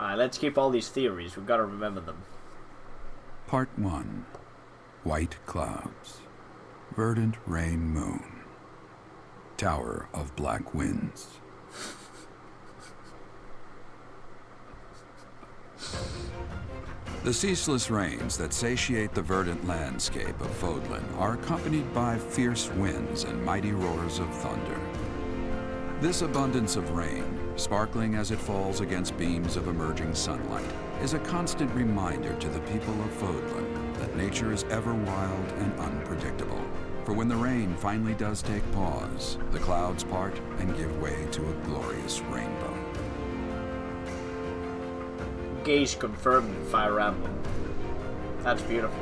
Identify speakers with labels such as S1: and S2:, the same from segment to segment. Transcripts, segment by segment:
S1: Alright, let's keep all these theories. We've got to remember them.
S2: Part 1. White Clouds. Verdant Rain Moon. Tower of Black Winds. The ceaseless rains that satiate the verdant landscape of Fodlan are accompanied by fierce winds and mighty roars of thunder. This abundance of rain, sparkling as it falls against beams of emerging sunlight, is a constant reminder to the people of Fodlan that nature is ever wild and unpredictable. For when the rain finally does take pause, the clouds part and give way to a glorious rainbow.
S1: Gaze confirmed in Fire Emblem. That's beautiful.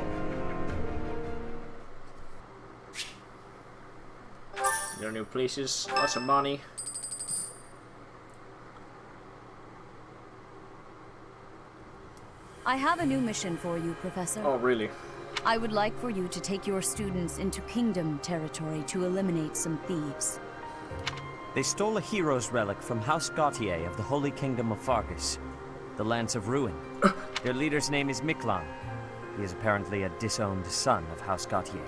S1: There are new places, lots of money.
S3: I have a new mission for you, Professor.
S1: Oh, really?
S3: I would like for you to take your students into Kingdom territory to eliminate some thieves.
S4: They stole a hero's relic from House Gautier of the Holy Kingdom of Fargus, the Lance of Ruin. Their leader's name is Miklan. He is apparently a disowned son of House Gautier.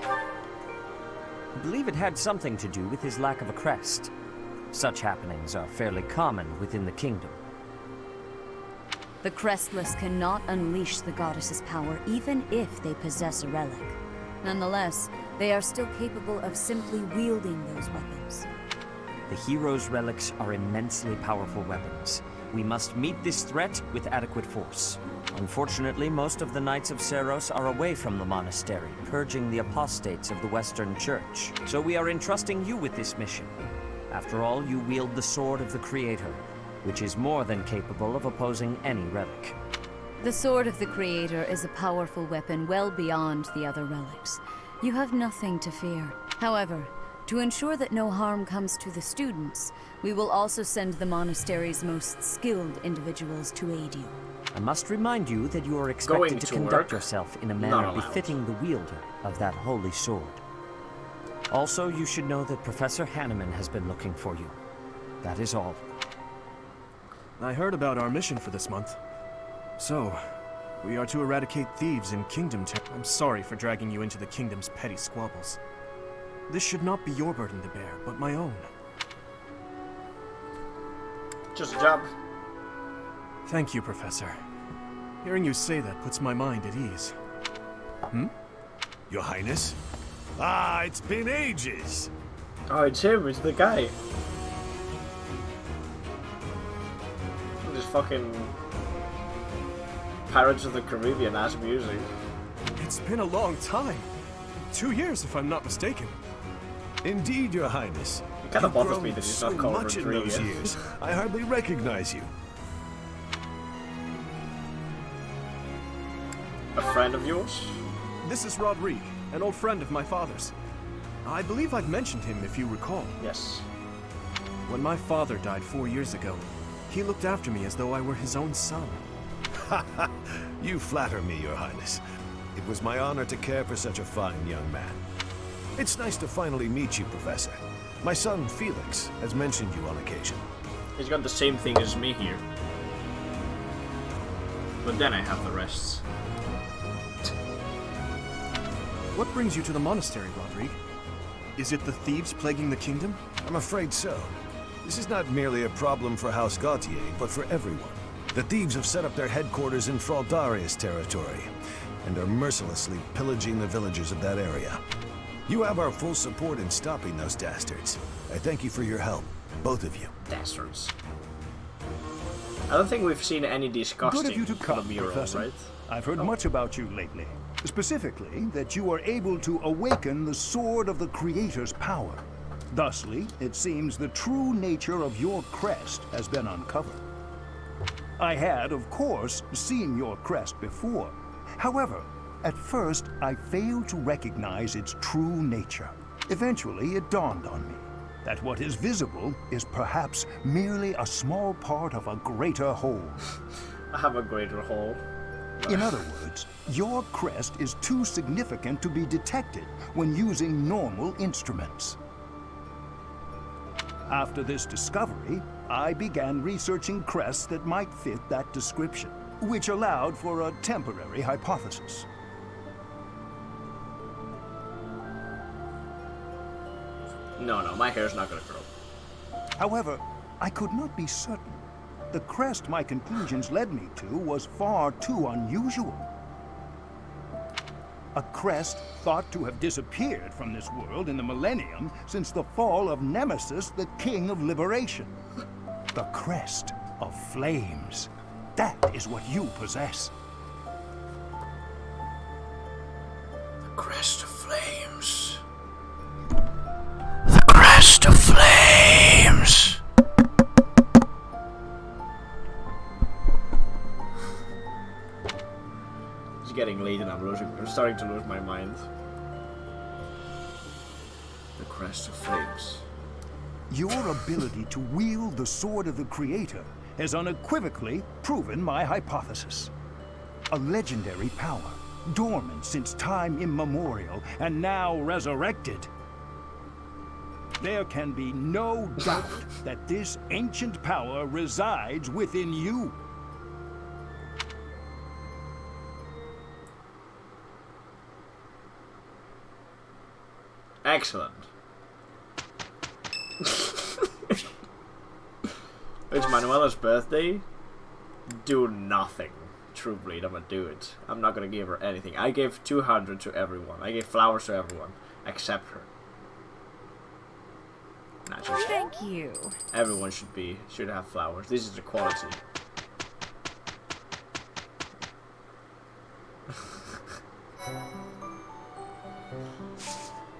S4: I believe it had something to do with his lack of a crest. Such happenings are fairly common within the kingdom.
S3: The Crestless cannot unleash the goddess's power even if they possess a relic. Nonetheless, they are still capable of simply wielding those weapons.
S4: The hero's relics are immensely powerful weapons. We must meet this threat with adequate force. Unfortunately, most of the Knights of Seiros are away from the monastery, purging the apostates of the Western Church. So we are entrusting you with this mission. After all, you wield the Sword of the Creator, which is more than capable of opposing any relic.
S3: The Sword of the Creator is a powerful weapon well beyond the other relics. You have nothing to fear. However, to ensure that no harm comes to the students, we will also send the monastery's most skilled individuals to aid you.
S4: I must remind you that you are expected to conduct yourself in a manner befitting the wielder of that holy sword. Also, you should know that Professor Hanneman has been looking for you. That is all.
S5: I heard about our mission for this month. So, we are to eradicate thieves in Kingdom I'm sorry for dragging you into the Kingdom's petty squabbles. This should not be your burden to bear, but my own.
S1: Just a job.
S5: Thank you, Professor. Hearing you say that puts my mind at ease.
S6: Your Highness? Ah, it's been ages!
S1: Oh, it's him, it's the guy. This fucking Pirates of the Caribbean ass music.
S5: It's been a long time. 2 years, if I'm not mistaken.
S6: Indeed, Your Highness.
S1: It kind of bothers me that he's
S6: so
S1: not called
S6: much in
S1: Rodrigue.
S6: those years. I hardly recognize you.
S1: A friend of yours?
S5: This is Rodrigue, an old friend of my father's. I believe I've mentioned him, if you recall.
S1: Yes.
S5: When my father died 4 years ago, he looked after me as though I were his own son.
S6: You flatter me, Your Highness. It was my honor to care for such a fine young man. It's nice to finally meet you, Professor. My son, Felix, has mentioned you on occasion.
S1: He's got the same thing as me here. But then I have the rest.
S5: What brings you to the monastery, Rodrigue? Is it the thieves plaguing the kingdom?
S6: I'm afraid so. This is not merely a problem for House Gautier, but for everyone. The thieves have set up their headquarters in Fraldarius territory, and are mercilessly pillaging the villagers of that area. You have our full support in stopping those dastards. I thank you for your help, both of you.
S1: Dastards. I don't think we've seen any disgusting
S7: Good of you to come,
S1: mural,
S7: Professor.
S1: right?
S7: I've heard much about you lately. Specifically, that you are able to awaken the Sword of the Creator's power. Thusly, it seems the true nature of your crest has been uncovered. I had, of course, seen your crest before. However, at first, I failed to recognize its true nature. Eventually, it dawned on me that what is visible is perhaps merely a small part of a greater whole.
S1: I have a greater hole.
S7: In other words, your crest is too significant to be detected when using normal instruments. After this discovery, I began researching crests that might fit that description, which allowed for a temporary hypothesis.
S1: No, my hair's not gonna grow.
S7: However, I could not be certain. The crest my conclusions led me to was far too unusual. A crest thought to have disappeared from this world in the millennium since the fall of Nemesis, the King of Liberation. The crest of flames. That is what you possess.
S1: The crest of flames. The crest of flames. It's getting late and I'm starting to lose my mind. The crest of flames.
S7: Your ability to wield the sword of the Creator has unequivocally proven my hypothesis. A legendary power, dormant since time immemorial, and now resurrected. There can be no doubt that this ancient power resides within you.
S1: Excellent. It's Manuela's birthday. Do nothing. True Bleed, I'm gonna do it. I'm not gonna give her anything. I gave 200 to everyone. I gave flowers to everyone except her. Nah,
S3: Thank you.
S1: everyone should have flowers. This is equality.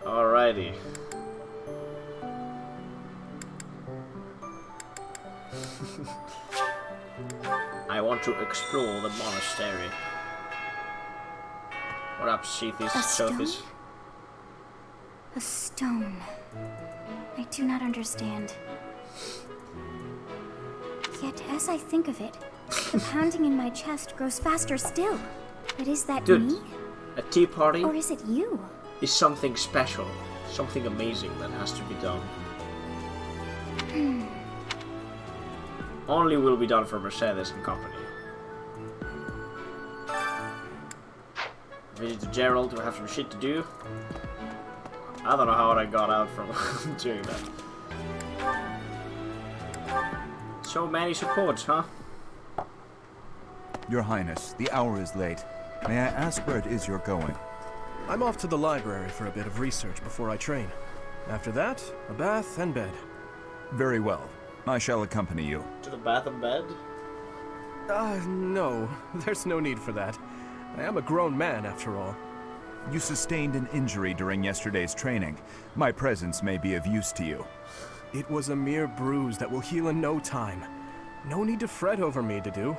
S1: Alrighty. I want to explore the monastery. What up, Sophis?
S8: A stone. I do not understand. Yet, as I think of it, the pounding in my chest grows faster still. But is that
S1: Dude,
S8: me?
S1: a tea party
S8: Or is it you?
S1: is something special, something amazing that has to be done. Only will be done for Mercedes and company. Visit to Gerald, do I have some shit to do? I don't know how I got out from doing that. So many supports, huh?
S9: Your Highness, the hour is late. May I ask where it is you're going?
S5: I'm off to the library for a bit of research before I train. After that, a bath and bed.
S9: Very well. I shall accompany you.
S1: To the bath and bed?
S5: No. There's no need for that. I am a grown man, after all.
S9: You sustained an injury during yesterday's training. My presence may be of use to you.
S5: It was a mere bruise that will heal in no time. No need to fret over me, Dedu.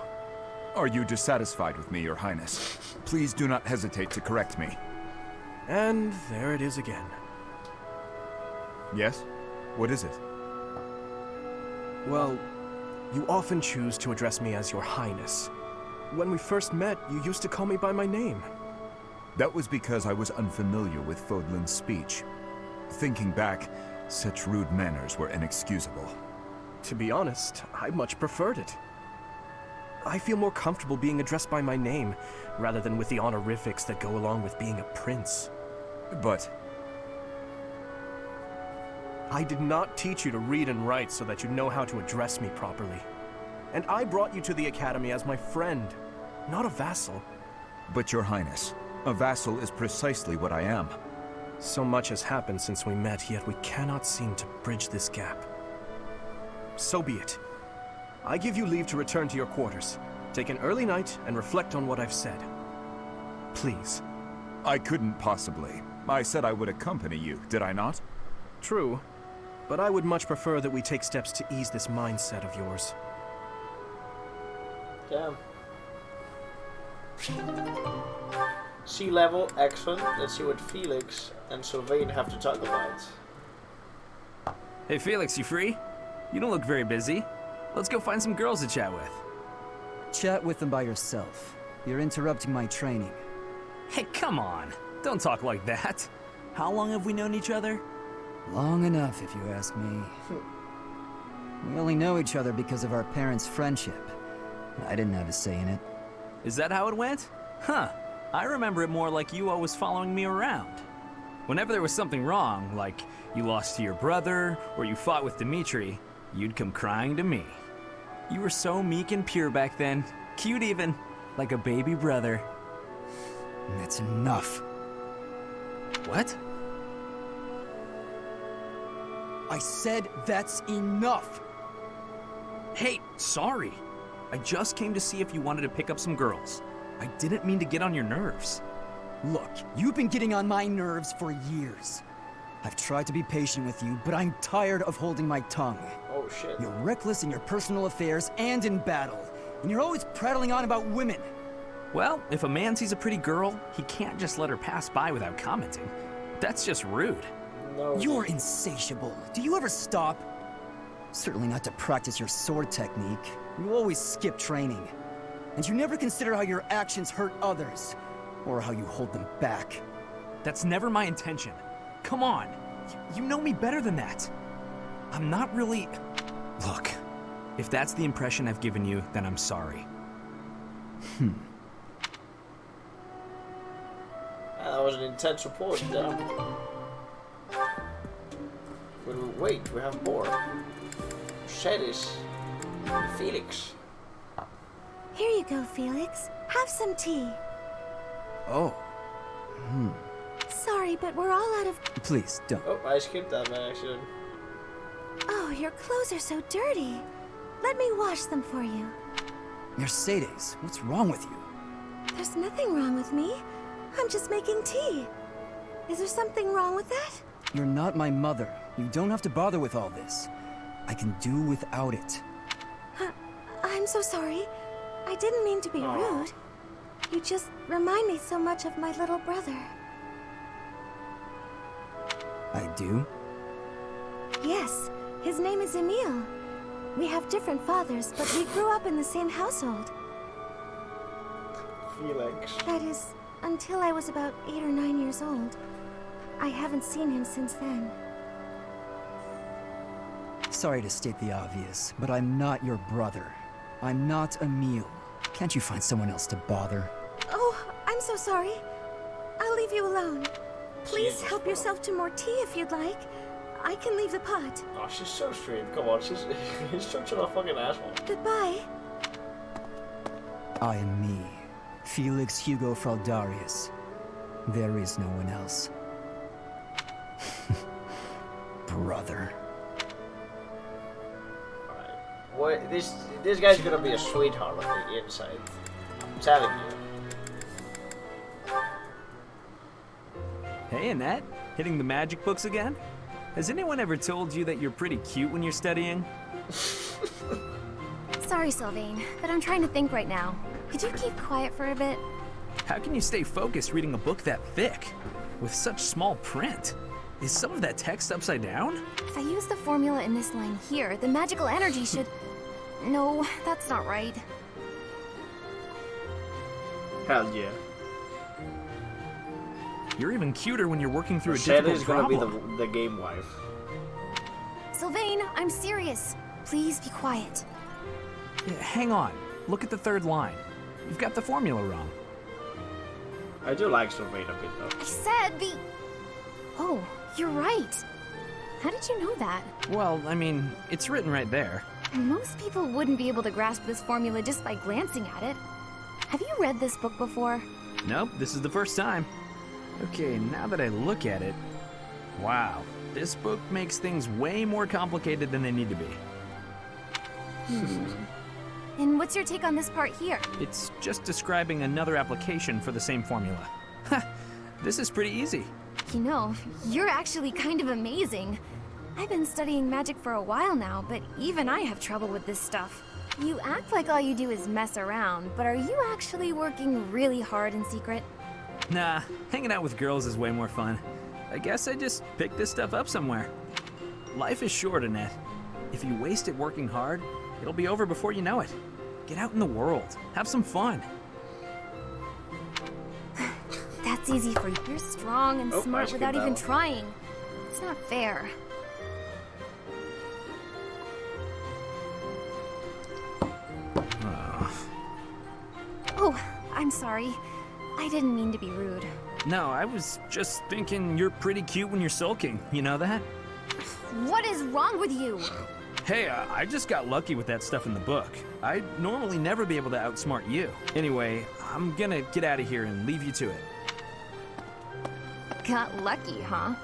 S9: Are you dissatisfied with me, Your Highness? Please do not hesitate to correct me.
S5: And there it is again.
S9: Yes? What is it?
S5: Well, you often choose to address me as Your Highness. When we first met, you used to call me by my name.
S9: That was because I was unfamiliar with Fodlan's speech. Thinking back, such rude manners were inexcusable.
S5: To be honest, I much preferred it. I feel more comfortable being addressed by my name, rather than with the honorifics that go along with being a prince.
S9: But
S5: I did not teach you to read and write so that you know how to address me properly. And I brought you to the academy as my friend, not a vassal.
S9: But Your Highness, a vassal is precisely what I am.
S5: So much has happened since we met, yet we cannot seem to bridge this gap. So be it. I give you leave to return to your quarters. Take an early night and reflect on what I've said. Please.
S9: I couldn't possibly. I said I would accompany you, did I not?
S5: True, but I would much prefer that we take steps to ease this mindset of yours.
S1: Damn. Sea level, excellent. Let's see what Felix and Sylvain have to talk about.
S10: Hey Felix, you free? You don't look very busy. Let's go find some girls to chat with.
S11: Chat with them by yourself. You're interrupting my training.
S10: Hey, come on. Don't talk like that. How long have we known each other?
S11: Long enough, if you ask me. We only know each other because of our parents' friendship. I didn't have a say in it.
S10: Is that how it went? Huh. I remember it more like you always following me around. Whenever there was something wrong, like you lost to your brother, or you fought with Dimitri, you'd come crying to me. You were so meek and pure back then. Cute even. Like a baby brother.
S11: That's enough.
S10: What?
S11: I said that's enough!
S10: Hey, sorry. I just came to see if you wanted to pick up some girls. I didn't mean to get on your nerves.
S11: Look, you've been getting on my nerves for years. I've tried to be patient with you, but I'm tired of holding my tongue.
S1: Oh shit.
S11: You're reckless in your personal affairs and in battle, and you're always prattling on about women.
S10: Well, if a man sees a pretty girl, he can't just let her pass by without commenting. That's just rude.
S1: No.
S11: You're insatiable. Do you ever stop? Certainly not to practice your sword technique. You always skip training. And you never consider how your actions hurt others, or how you hold them back.
S10: That's never my intention. Come on. You know me better than that. I'm not really... Look, if that's the impression I've given you, then I'm sorry.
S1: That was an intense report, damn. Wait, we have more. Mercedes. Felix.
S8: Here you go, Felix. Have some tea.
S11: Oh.
S8: Sorry, but we're all out of...
S11: Please, don't.
S1: Oh, I skipped that by accident.
S8: Oh, your clothes are so dirty. Let me wash them for you.
S11: Mercedes, what's wrong with you?
S8: There's nothing wrong with me. I'm just making tea. Is there something wrong with that?
S11: You're not my mother. You don't have to bother with all this. I can do without it.
S8: I'm so sorry. I didn't mean to be rude. You just remind me so much of my little brother.
S11: I do?
S8: Yes, his name is Emile. We have different fathers, but we grew up in the same household.
S1: Felix.
S8: That is, until I was about 8 or 9 years old. I haven't seen him since then.
S11: Sorry to state the obvious, but I'm not your brother. I'm not Emile. Can't you find someone else to bother?
S8: Oh, I'm so sorry. I'll leave you alone. Please help yourself to more tea if you'd like. I can leave the pot.
S1: Oh, she's so sweet. Come on, he's such a fucking asshole.
S8: Goodbye.
S11: I am me, Felix Hugo Fraldarius. There is no one else. Brother.
S1: What? This guy's gonna be a sweetheart on the inside. I'm telling you.
S10: Hey, Annette. Hitting the magic books again? Has anyone ever told you that you're pretty cute when you're studying?
S8: Sorry, Sylvain, but I'm trying to think right now. Could you keep quiet for a bit?
S10: How can you stay focused reading a book that thick? With such small print? Is some of that text upside down?
S8: If I use the formula in this line here, the magical energy should... No, that's not right.
S1: Hell yeah.
S10: You're even cuter when you're working through a
S1: Mercedes
S10: difficult
S1: is
S10: problem.
S1: gonna be the game wife.
S8: Sylvain, I'm serious. Please be quiet.
S10: Yeah, hang on. Look at the third line. You've got the formula wrong.
S1: I do like Sylvain a bit though.
S8: I said the... Oh, you're right. How did you know that?
S10: Well, I mean, it's written right there.
S8: Most people wouldn't be able to grasp this formula just by glancing at it. Have you read this book before?
S10: Nope, this is the first time. Okay, now that I look at it... Wow, this book makes things way more complicated than they need to be.
S8: And what's your take on this part here?
S10: It's just describing another application for the same formula. Ha! This is pretty easy.
S8: You know, you're actually kind of amazing. I've been studying magic for a while now, but even I have trouble with this stuff. You act like all you do is mess around, but are you actually working really hard in secret?
S10: Nah, hanging out with girls is way more fun. I guess I just picked this stuff up somewhere. Life is short, Annette. If you waste it working hard, it'll be over before you know it. Get out in the world. Have some fun.
S8: That's easy for you. You're strong and smart without even trying. It's not fair. I'm sorry. I didn't mean to be rude.
S10: No, I was just thinking you're pretty cute when you're sulking. You know that?
S8: What is wrong with you?
S10: Hey, I just got lucky with that stuff in the book. I'd normally never be able to outsmart you. Anyway, I'm gonna get out of here and leave you to it.
S8: Got lucky, huh?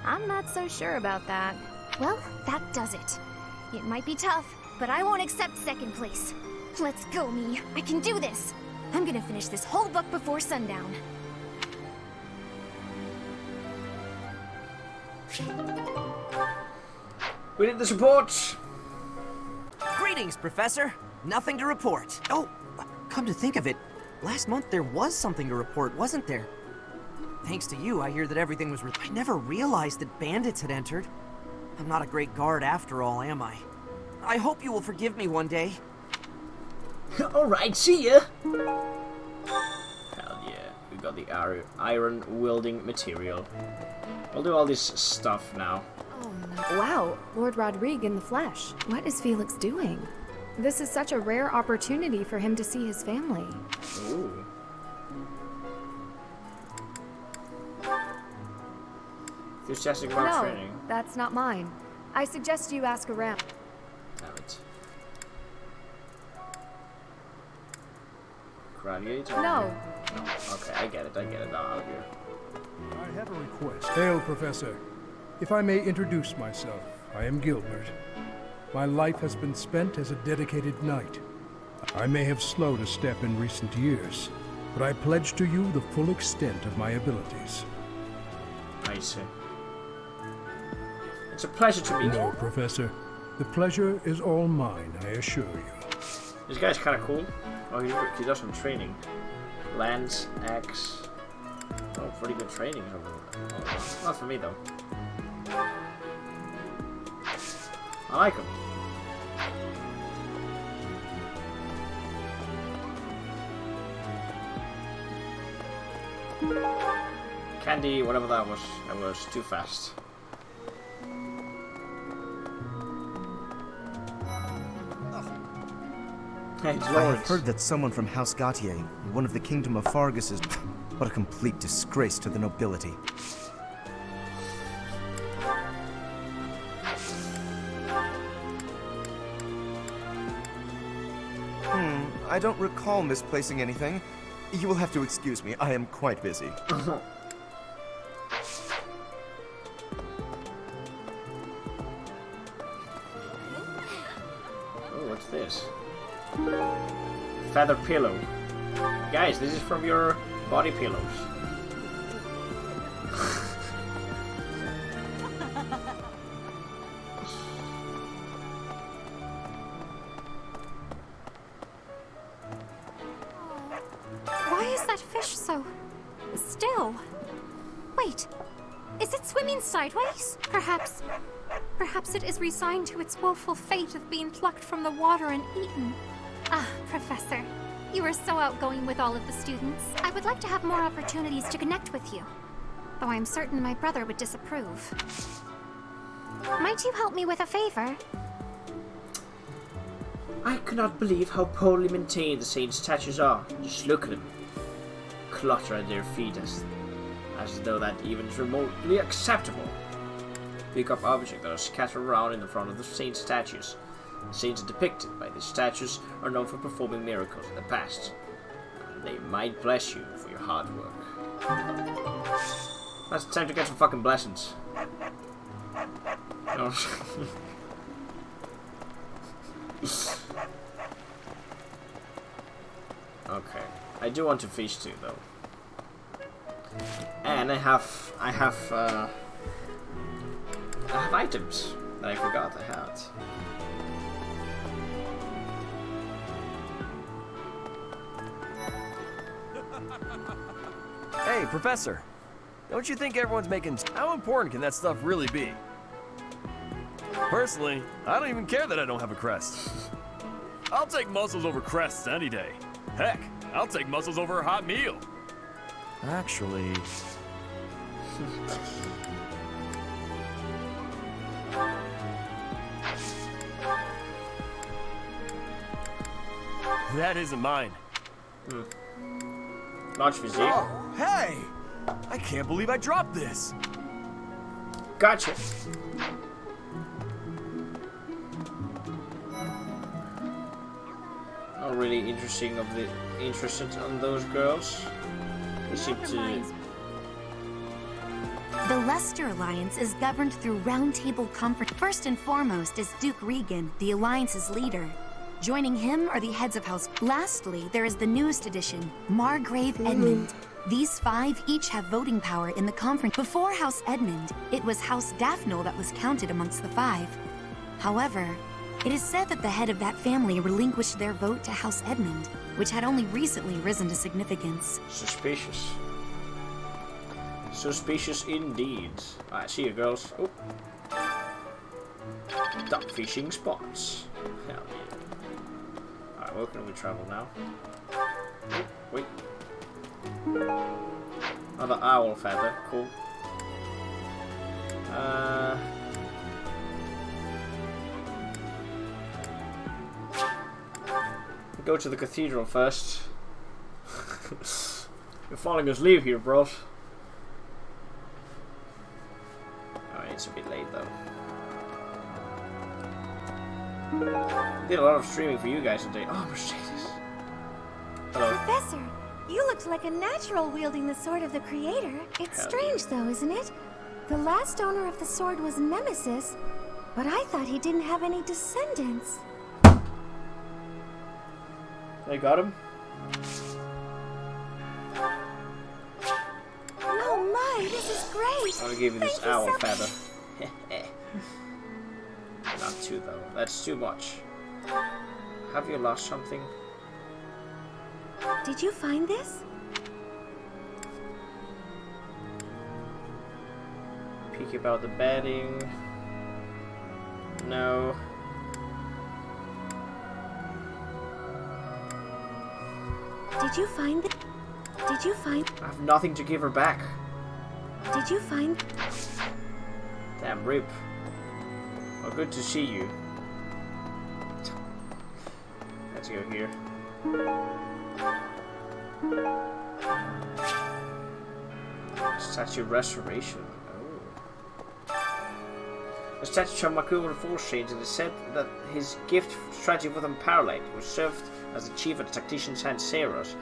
S8: I'm not so sure about that. Well, that does it. It might be tough, but I won't accept second place. Let's go, me. I can do this. I'm gonna finish this whole book before sundown.
S1: We did this report.
S12: Greetings, Professor. Nothing to report. Oh, come to think of it, last month there was something to report, wasn't there? Thanks to you, I hear that everything was I never realized that bandits had entered. I'm not a great guard after all, am I? I hope you will forgive me one day.
S1: Alright, see ya! Hell yeah, we got the iron wielding material. We'll do all this stuff now.
S13: Oh, no. Wow, Lord Rodrigue in the flesh. What is Felix doing? This is such a rare opportunity for him to see his family.
S1: Ooh. Enthusiastic about training.
S13: No, that's not mine. I suggest you ask around.
S1: Damn it. Gladiator?
S13: No.
S1: No. Okay, I get it. Out of here.
S14: I have a request. Hail, Professor. If I may introduce myself, I am Gilbert. My life has been spent as a dedicated knight. I may have slowed a step in recent years, but I pledge to you the full extent of my abilities.
S1: I see. It's a pleasure to meet you.
S14: No, Professor. The pleasure is all mine, I assure you.
S1: This guy's kind of cool. Oh, he does some training. Lance, axe. Oh, pretty good training. Oh, not for me though. I like him. Candy, whatever that was too fast. Hey,
S11: I have heard that someone from House Gautier, one of the Kingdom of Fargus, is... What a complete disgrace to the nobility. I don't recall misplacing anything. You will have to excuse me, I am quite busy.
S1: Oh, what's this? Feather pillow. Guys, this is from your body pillows.
S8: Why is that fish so still? Wait, is it swimming sideways? Perhaps it is resigned to its woeful fate of being plucked from the water and eaten. Ah, Professor, you are so outgoing with all of the students. I would like to have more opportunities to connect with you, though I'm certain my brother would disapprove. Might you help me with a favor?
S1: I cannot believe how poorly maintained the saint statues are. Just look at them. Clutter at their feet as though that even is remotely acceptable. Pick up objects that are scattered around in the front of the saint statues. The saints depicted by these statues are known for performing miracles in the past. They might bless you for your hard work. That's time to get some fucking blessings. No. Okay, I do want to fish too, though, and I have items that I forgot I had.
S15: Hey, Professor, don't you think everyone's making... How important can that stuff really be? Personally, I don't even care that I don't have a crest. I'll take muscles over crests any day. Heck, I'll take muscles over a hot meal. Actually... That isn't mine.
S1: Large physique.
S15: Oh, hey! I can't believe I dropped this.
S1: Gotcha. Not really interested on those girls. They seem to.
S16: The Leicester Alliance is governed through roundtable conference. First and foremost is Duke Regan, the Alliance's leader. Joining him are the heads of House. Lastly, there is the newest addition, Margrave Edmund. These 5 each have voting power in the conference. Before House Edmund, it was House Daphne that was counted amongst the 5. However, it is said that the head of that family relinquished their vote to House Edmund, which had only recently risen to significance.
S1: Suspicious. Suspicious indeed. Alright, see you girls. Oh. Duck fishing spots. Hell yeah. Alright, where can we travel now? Oh, wait. Another owl feather. Cool. Go to the cathedral first. You're falling asleep here, bros. Alright, it's a bit late though. Did a lot of streaming for you guys today. Oh, Mercedes. Hello.
S8: Professor, you looked like a natural wielding the sword of the Creator. It's strange though, isn't it? The last owner of the sword was Nemesis, but I thought he didn't have any descendants.
S1: They got him.
S8: Oh my, this is great!
S1: I'm gonna give you this owl feather. Not too though. That's too much. Have you lost something?
S8: Did you find this?
S1: Peek about the bedding. No.
S8: Did you find it? Did you find?
S1: I have nothing to give her back.
S8: Did you find?
S1: Damn rip. Well, good to see you. Let's go here. Statue restoration. Oh. The statue of Makuma the Force Change, it is said that his gift strategy with unparalleled was served as the chief of the tactician San Seros.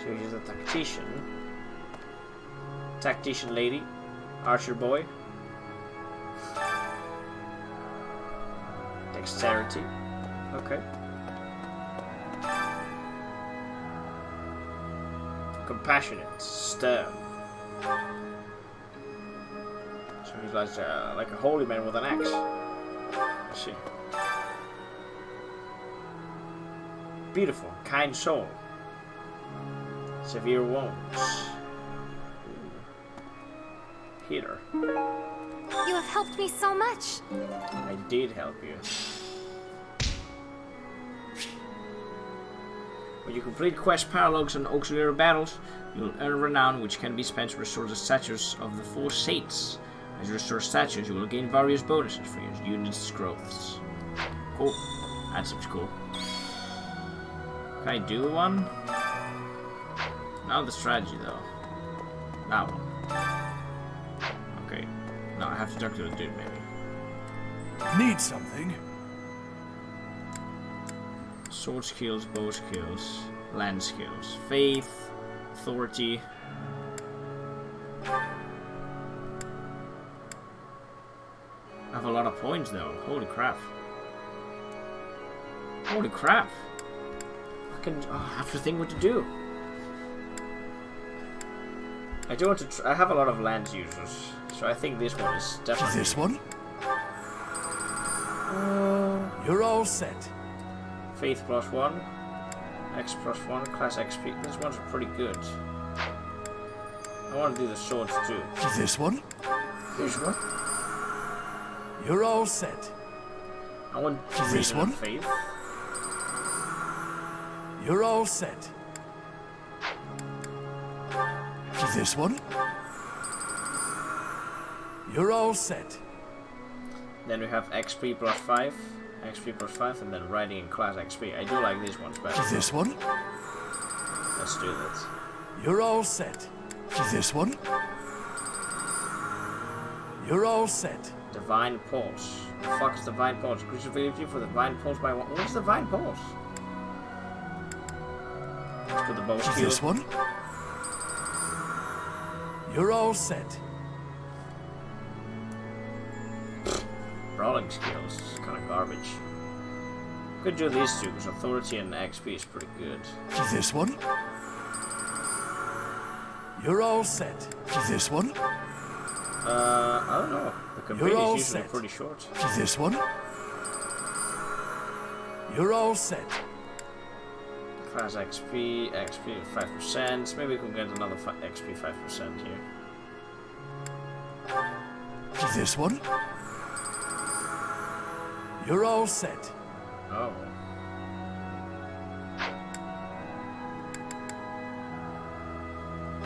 S1: So he's a tactician. Tactician lady. Archer boy. Dexterity. Okay. Compassionate. Stern. So he's like a holy man with an axe. Let's see. Beautiful. Kind soul. Severe wounds. Healer.
S8: You have helped me so much.
S1: I did help you. When you complete quest paralogs and auxiliary battles, you'll earn renown, which can be spent to restore the statues of the 4 saints. As you restore statues, you will gain various bonuses for your unit's growths. Cool. That seems cool. Can I do one? Not the strategy, though. That one. Okay. No, I have to talk to the dude, maybe.
S15: Need something?
S1: Sword skills, bow skills, land skills, faith, authority. I have a lot of points though. Holy crap. Holy crap. I have to think what to do. I do want to. I have a lot of land users, so I think this one is definitely.
S15: This one? You're all set.
S1: Faith +1, X +1, class XP. These ones are pretty good. I want to do the swords too.
S15: This one?
S1: This one?
S15: You're all set.
S1: I want
S15: this one?
S1: Faith.
S15: You're all set. This one? You're all set.
S1: Then we have XP +5, XP +5, and then riding in class XP. I do like these ones better.
S15: This one?
S1: Let's do this.
S17: You're all set. This one? You're all set.
S1: Divine Pulse. The fuck is Divine Pulse? Increase ability for the Divine Pulse by one. What's the Divine Pulse? Let's put the bow skill.
S17: This one? You're all set.
S1: Brawling skills is kind of garbage. Could do these two because authority and XP is pretty good.
S17: This one? You're all set. This one?
S1: I don't know. The campaign is usually
S17: set.
S1: pretty short.
S17: This one? You're all set.
S1: Class XP, XP 5%. Maybe we can get another XP 5% here.
S17: This one? You're all set.
S1: Oh.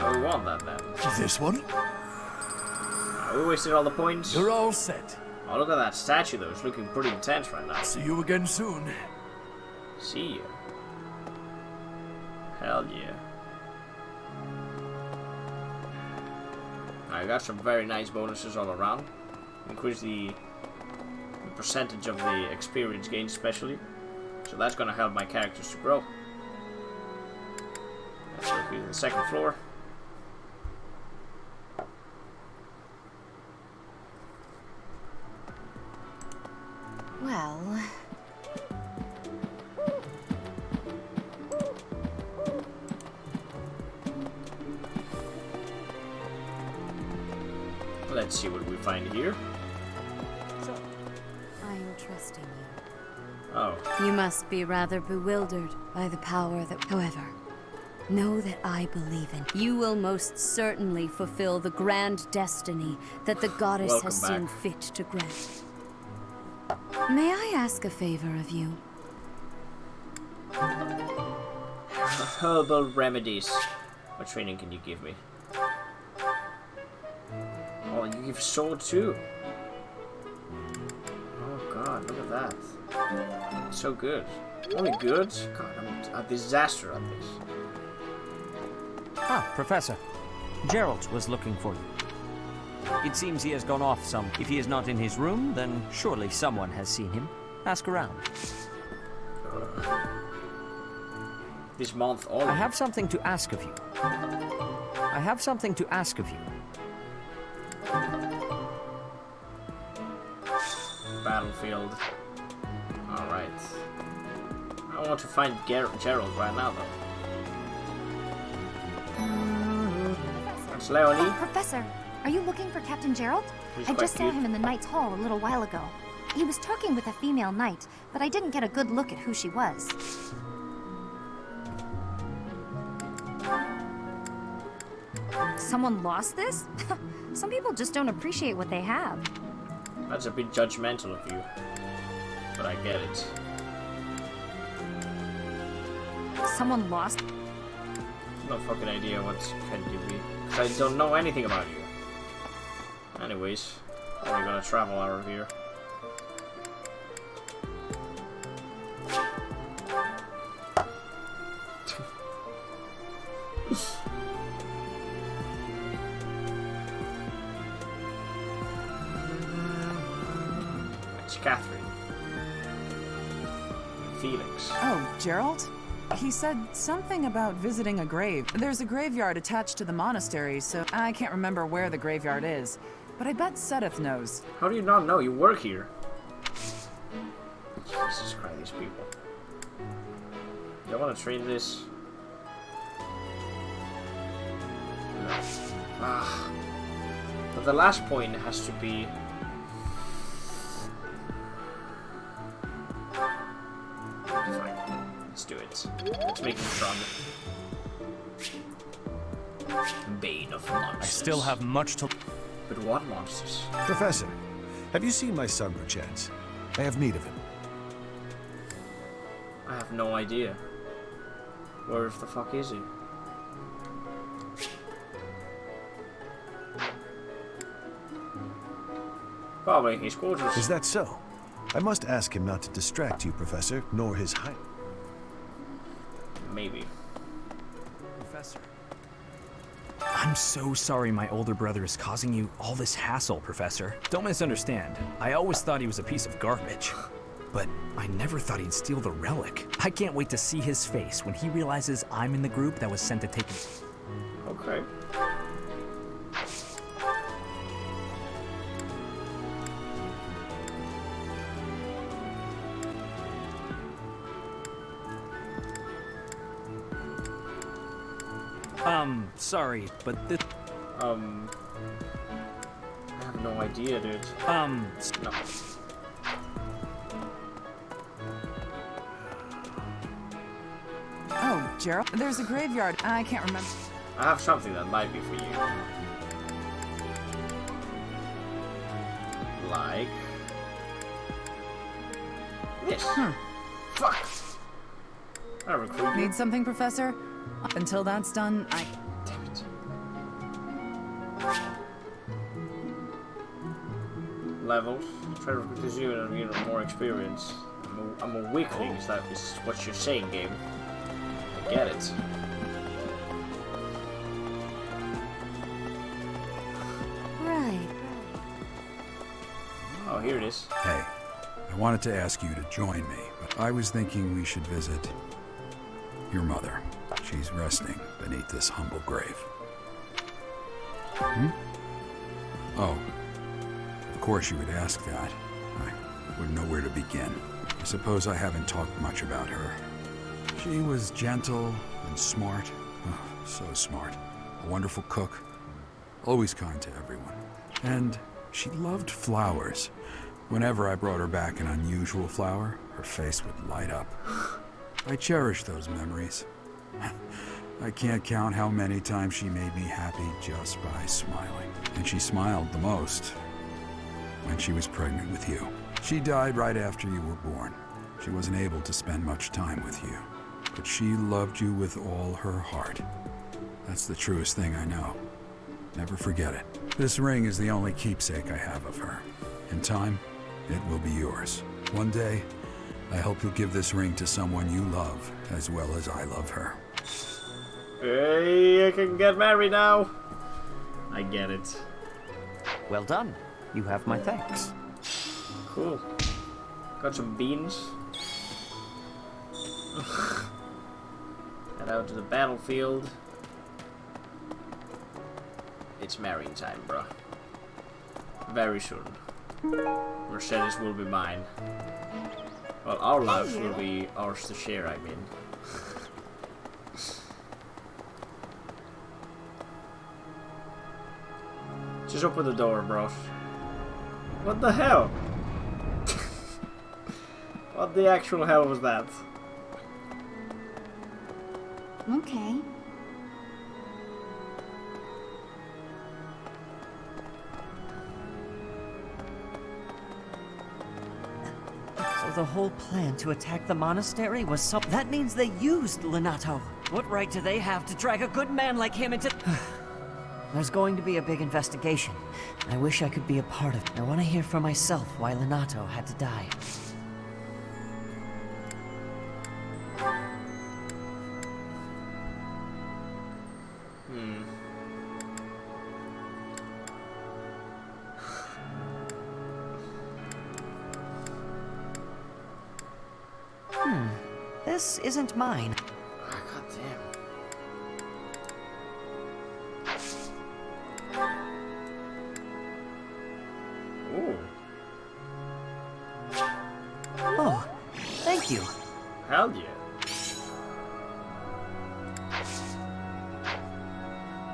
S1: Oh, we want that then.
S17: This one?
S1: We wasted all the points.
S17: You're all set.
S1: Oh, look at that statue though. It's looking pretty intense right now.
S17: See you again soon.
S1: See ya. Hell yeah. I got some very nice bonuses all around. Increase the percentage of the experience gained especially. So that's gonna help my characters to grow. Let's look at the second floor.
S16: Well...
S1: Let's see what we find here.
S3: I am trusting you.
S1: Oh.
S3: You must be rather bewildered by the power that... However, know that I believe in. You will most certainly fulfill the grand destiny that the goddess has seen fit to grant. May I ask a favor of you?
S1: Herbal remedies. What training can you give me? Oh, you give sword too. Oh god, look at that. So good. Only good? God, I'm a disaster at this.
S4: Ah, Professor. Gerald was looking for you. It seems he has gone off some. If he is not in his room, then surely someone has seen him. Ask around.
S1: This month all.
S4: I have something to ask of you. I have something to ask of you.
S1: Battlefield. Alright. I want to find Gerald right now though. That's Leonie.
S8: Professor, are you looking for Captain Gerald?
S1: He's
S8: I
S1: quite
S8: just saw
S1: cute.
S8: him in the Knight's Hall a little while ago. He was talking with a female knight, but I didn't get a good look at who she was. Someone lost this? Some people just don't appreciate what they have.
S1: That's a bit judgmental of you. But I get it.
S8: Someone lost?
S1: No fucking idea what can you be. 'Cause I don't know anything about you. Anyways, how are we gonna travel out of here? It's Catherine. Felix.
S18: Oh, Gerald? He said something about visiting a grave. There's a graveyard attached to the monastery, so I can't remember where the graveyard is. But I bet Sedith knows.
S1: How do you not know? You work here. Jesus Christ, these people. Do I want to train this? No. Ah. But the last point has to be... Fine. Let's do it. Let's make him stronger. Bane of monsters.
S5: I still have much to...
S1: But what monsters?
S6: Professor, have you seen my son perchance? I have need of him.
S1: I have no idea. Where the fuck is he? Probably his quarters.
S6: Is that so? I must ask him not to distract you, Professor, nor his height.
S1: Maybe.
S5: Professor,
S10: I'm so sorry my older brother is causing you all this hassle, Professor. Don't misunderstand. I always thought he was a piece of garbage. But I never thought he'd steal the relic. I can't wait to see his face when he realizes I'm in the group that was sent to take him.
S1: Okay.
S10: Sorry, but this...
S1: I have no idea, dude. No.
S18: Oh, Gerald, there's a graveyard. I can't remember.
S1: I have something that might be for you. Like... this. Fuck! I recruit you.
S18: Need something, Professor? Until that's done, I...
S1: Damn it. Levels. Try to recruit you and get more experience. I'm a weakling, is that is what you're saying, game. I get it.
S3: Right.
S1: Oh, here it is.
S2: Hey, I wanted to ask you to join me, but I was thinking we should visit your mother. She's resting beneath this humble grave. Oh, of course you would ask that. I wouldn't know where to begin. I suppose I haven't talked much about her. She was gentle and smart. Oh, so smart. A wonderful cook. Always kind to everyone. And she loved flowers. Whenever I brought her back an unusual flower, her face would light up. I cherish those memories. I can't count how many times she made me happy just by smiling. And she smiled the most when she was pregnant with you. She died right after you were born. She wasn't able to spend much time with you, but she loved you with all her heart. That's the truest thing I know. Never forget it. This ring is the only keepsake I have of her. In time, it will be yours. One day, I hope you'll give this ring to someone you love as well as I love her.
S1: Hey, I can get married now. I get it.
S4: Well done. You have my thanks.
S1: Cool. Got some beans. Head out to the battlefield. It's marrying time, bro. Very soon. Mercedes will be mine. Well, our lives will be ours to share, I mean. Just open the door, bros. What the hell? What the actual hell was that?
S16: Okay.
S4: So the whole plan to attack the monastery was some... That means they used Lenato. What right do they have to drag a good man like him into... There's going to be a big investigation. I wish I could be a part of it. I want to hear for myself why Lenato had to die. This isn't mine.
S1: God damn. Ooh.
S4: Oh, thank you.
S1: Hell yeah.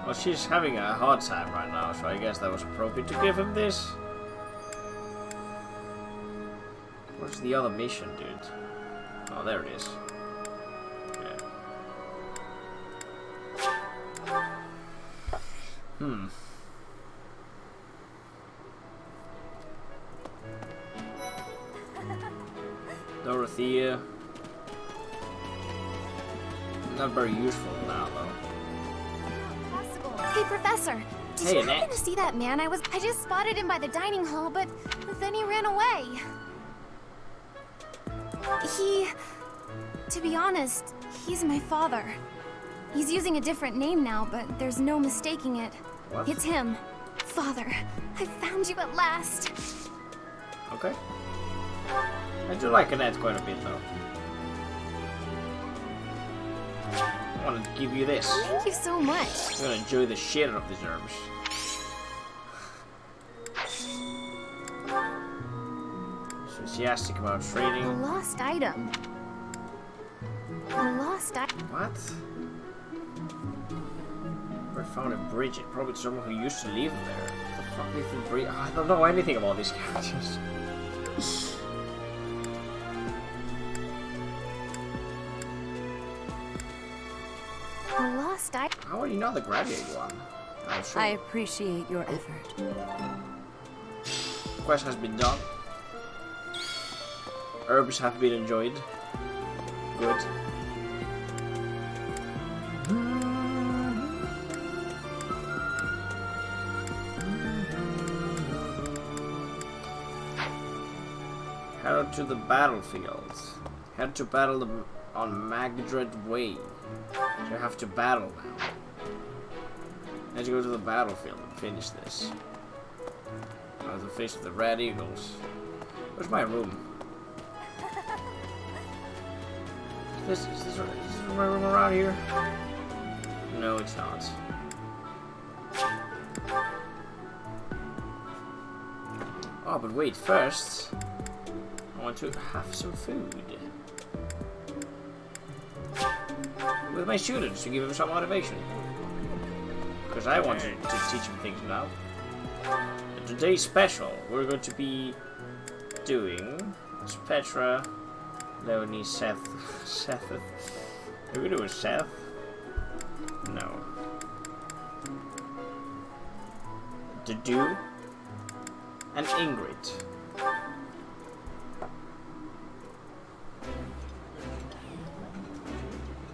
S1: Well, she's having a hard time right now, so I guess that was appropriate to give him this. Where's the other mission, dude? Oh, there it is. Yeah. Dorothea. Not very useful now, though.
S8: Hey, Professor. Did you happen to see that man? I just spotted him by the dining hall, but then he ran away. To be honest, he's my father. He's using a different name now, but there's no mistaking it.
S1: What?
S8: It's him. Father, I found you at last.
S1: Okay. I do like Annette quite a bit, though. I want to give you this.
S8: Thank you so much.
S1: I'm gonna enjoy the shit out of these herbs. Enthusiastic about trading.
S8: A lost item. A lost item.
S1: What? I found a bridge. Probably someone who used to live there. The fuck is the bridge? I don't know anything about these characters.
S8: A lost item.
S1: How are you not the graduate one? I'm sure.
S3: I appreciate your effort.
S1: The quest has been done. Herbs have been enjoyed. Good. Head to the battlefield. Head to battle them on Magdred Way. So you have to battle now. Let's go to the battlefield and finish this. I have to face the Red Eagles. Where's my room? Is this my room around here? No, it's not. Oh, but wait, first I want to have some food with my students to give them some motivation. Because I want to teach them things now. And today's special, we're going to be doing as Petra, Leonie, Seth. Are we doing Seth? No. Dedu and Ingrid.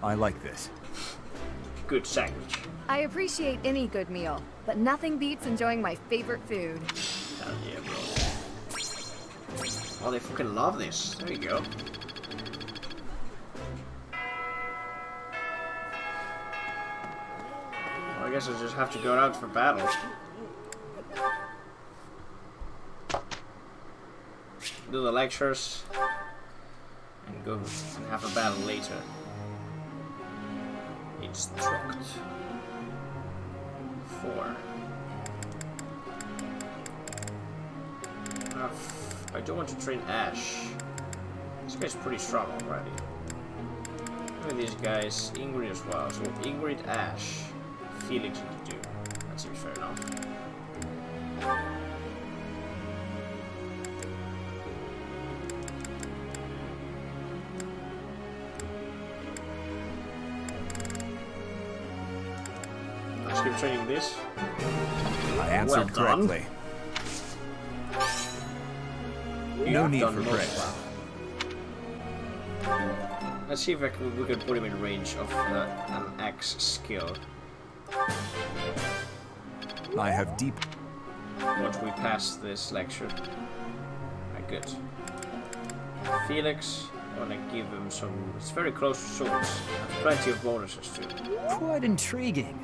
S9: I like this.
S1: Good sandwich.
S13: I appreciate any good meal, but nothing beats enjoying my favorite food.
S1: Hell yeah, bro. Oh, they fucking love this. There you go. Well, I guess I just have to go out for battle. Do the lectures and go and have a battle later. Instruct 4. I don't want to train Ash. This guy's pretty strong already. Look at these guys, Ingrid as well. So Ingrid, Ash, Felix and Dedu. That seems fair enough. Let's keep training this.
S9: I answered correctly. No need for praise.
S1: Let's see if we can put him in range of an axe skill.
S9: I have deep.
S1: Once we pass this lecture. Right, good. Felix, I want to give him some. It's very close to swords. Plenty of bonuses too.
S11: Quite intriguing.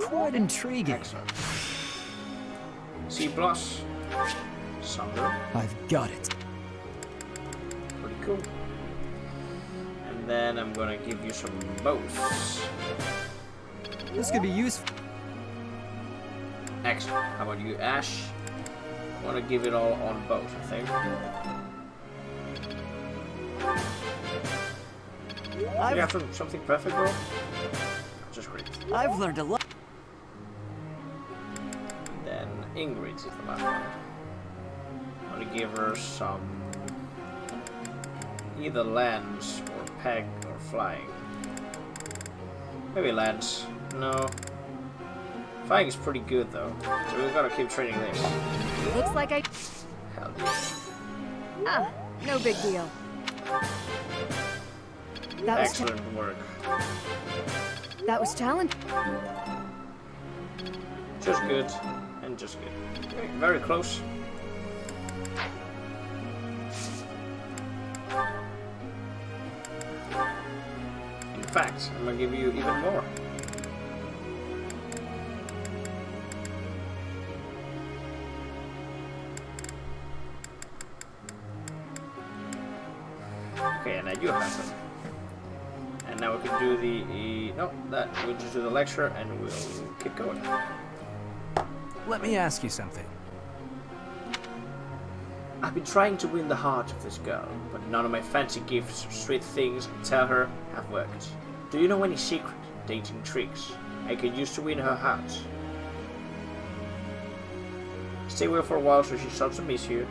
S11: Quite intriguing.
S1: Excellent. C plus. Sunder.
S11: I've got it.
S1: Pretty cool. And then I'm gonna give you some bows.
S11: This could be useful.
S1: Excellent. How about you, Ash? I want to give it all on both, I think. You have something perfect, bro? Just great.
S11: I've learned a lot.
S1: And then Ingrid's is the last one. I want to give her some either lance or peg or flying. Maybe lance. No. Flying is pretty good though, so we've got to keep training this.
S13: Looks like I...
S1: Hell yeah.
S13: Ah, no big deal. That was
S1: excellent work.
S13: That was challenging.
S1: Just good, and just good. Okay, very close. that, I'm gonna give you even more. Okay, and I do have them. And now we can do the... no, that. We'll just do the lecture and we'll keep going.
S10: Let me ask you something.
S1: I've been trying to win the heart of this girl, but none of my fancy gifts or sweet things I tell her have worked. Do you know any secret dating tricks I could use to win her heart? Stay with her for a while so she starts to miss you.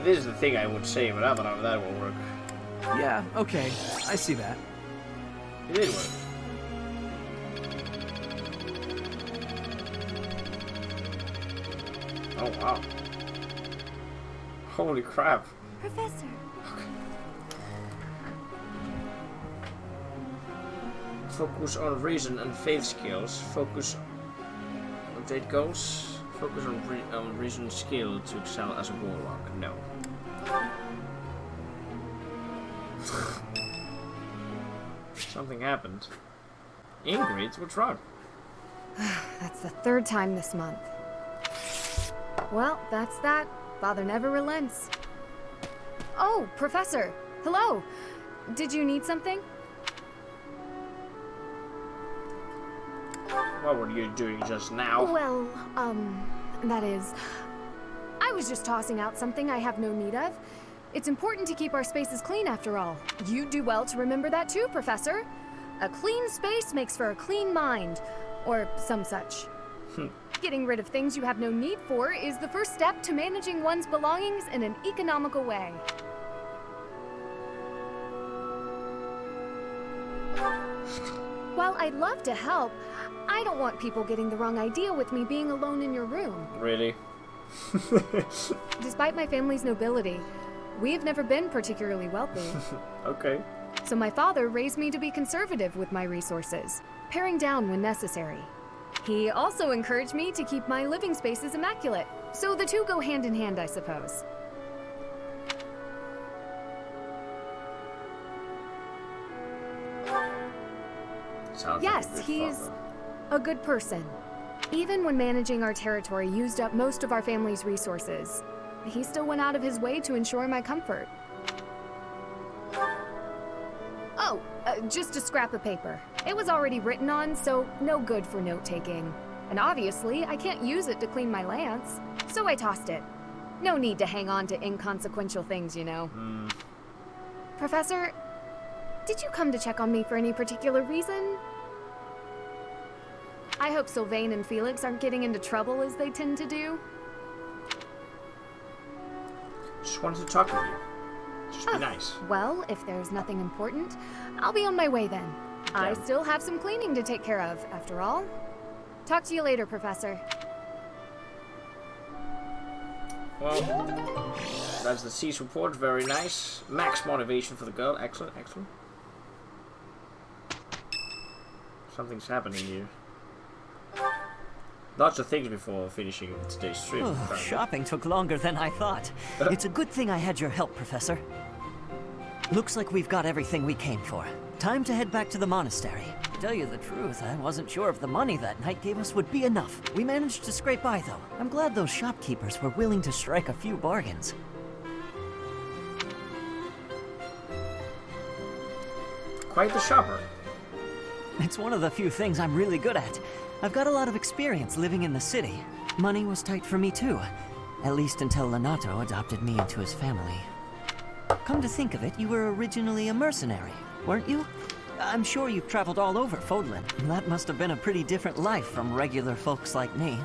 S1: This is the thing I would say, but I don't know if that will work.
S10: Yeah, okay. I see that.
S1: It did work. Oh, wow. Holy crap.
S8: Professor.
S1: Focus on reason and faith skills. Focus on update goals. Focus on reason skill to excel as a warlock. No. Something happened. Ingrid, what's wrong?
S13: That's the third time this month. Well, that's that. Father never relents. Oh, Professor. Hello. Did you need something?
S1: What were you doing just now?
S13: Well, that is... I was just tossing out something I have no need of. It's important to keep our spaces clean after all. You'd do well to remember that too, Professor. A clean space makes for a clean mind. Or some such. Getting rid of things you have no need for is the first step to managing one's belongings in an economical way. While I'd love to help, I don't want people getting the wrong idea with me being alone in your room.
S1: Really?
S13: Despite my family's nobility, we've never been particularly wealthy.
S1: Okay.
S13: So my father raised me to be conservative with my resources, paring down when necessary. He also encouraged me to keep my living spaces immaculate. So the two go hand in hand, I suppose. Yes, he's a good person. Even when managing our territory used up most of our family's resources, he still went out of his way to ensure my comfort. Oh, just a scrap of paper. It was already written on, so no good for note-taking. And obviously, I can't use it to clean my lance, so I tossed it. No need to hang on to inconsequential things, you know. Professor, did you come to check on me for any particular reason? I hope Sylvain and Felix aren't getting into trouble as they tend to do.
S1: Just wanted to talk with you. Just be nice.
S13: Well, if there's nothing important, I'll be on my way then. I
S1: Yeah.
S13: still have some cleaning to take care of, after all. Talk to you later, Professor.
S1: Well, that's the C's report. Very nice. Max motivation for the girl. Excellent, excellent. Something's happening here. Lots of things before finishing today's stream.
S4: Oh, shopping took longer than I thought. It's a good thing I had your help, Professor. Looks like we've got everything we came for. Time to head back to the monastery. To tell you the truth, I wasn't sure if the money that knight gave us would be enough. We managed to scrape by, though. I'm glad those shopkeepers were willing to strike a few bargains.
S1: Quite the shopper.
S4: It's one of the few things I'm really good at. I've got a lot of experience living in the city. Money was tight for me too. At least until Lenato adopted me into his family. Come to think of it, you were originally a mercenary, weren't you? I'm sure you've traveled all over Fodlan. That must have been a pretty different life from regular folks like me.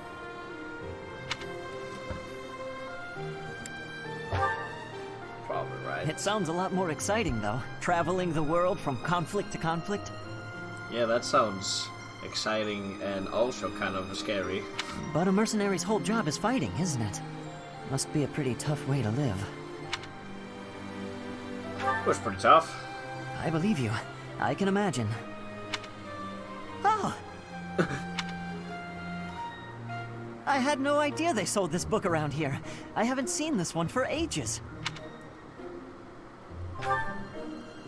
S1: Probably right.
S4: It sounds a lot more exciting though, traveling the world from conflict to conflict.
S1: Yeah, that sounds exciting and also kind of scary.
S4: But a mercenary's whole job is fighting, isn't it? Must be a pretty tough way to live.
S1: It was pretty tough.
S4: I believe you. I can imagine. Oh! I had no idea they sold this book around here. I haven't seen this one for ages.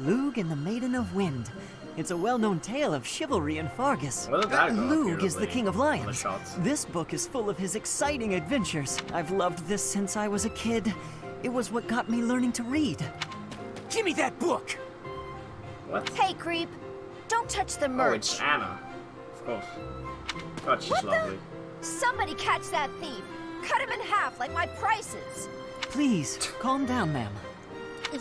S12: Lug and the Maiden of Wind. It's a well-known tale of chivalry in Fargus.
S1: Well, that
S12: Lug is the king of lions.
S1: shots.
S12: This book is full of his exciting adventures. I've loved this since I was a kid. It was what got me learning to read. Give me that book!
S1: What?
S16: Hey, creep. Don't touch the
S1: Oh,
S16: merch.
S1: it's Anna. Of course. God, she's lovely.
S16: Somebody catch that thief. Cut him in half like my prices.
S12: Please, calm down, ma'am.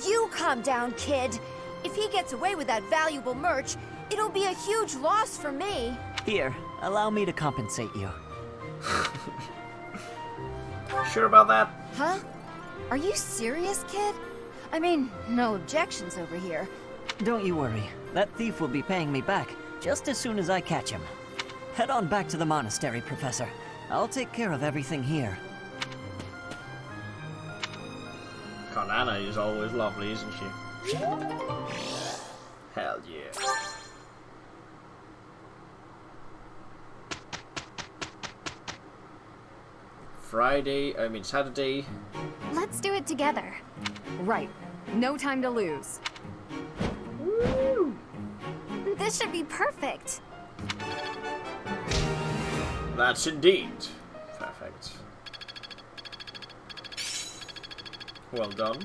S16: You calm down, kid. If he gets away with that valuable merch, it'll be a huge loss for me.
S12: Here, allow me to compensate you.
S1: Sure about that?
S16: Huh? Are you serious, kid? I mean, no objections over here.
S12: Don't you worry. That thief will be paying me back just as soon as I catch him. Head on back to the monastery, Professor. I'll take care of everything here.
S1: God, Anna is always lovely, isn't she? Hell yeah. Saturday.
S13: Let's do it together. Right. No time to lose.
S16: Woo! This should be perfect.
S1: That's indeed perfect. Well done.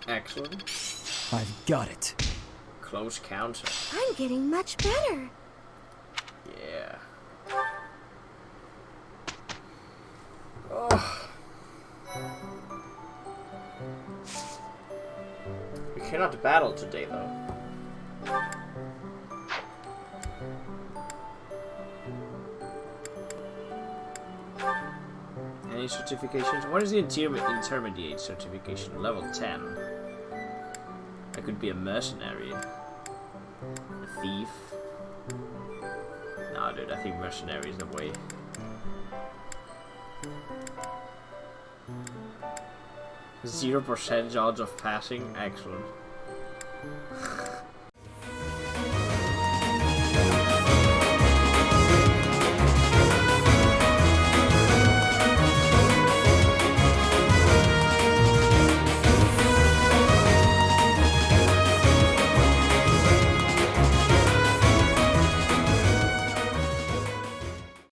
S1: Excellent.
S11: I've got it.
S1: Close counter.
S16: I'm getting much better.
S1: Yeah. Oh. We cannot battle today, though. Any certifications? What is the intermediate certification? Level 10. I could be a mercenary. A thief. Nah, dude, I think mercenary is the way. 0% odds of passing? Excellent.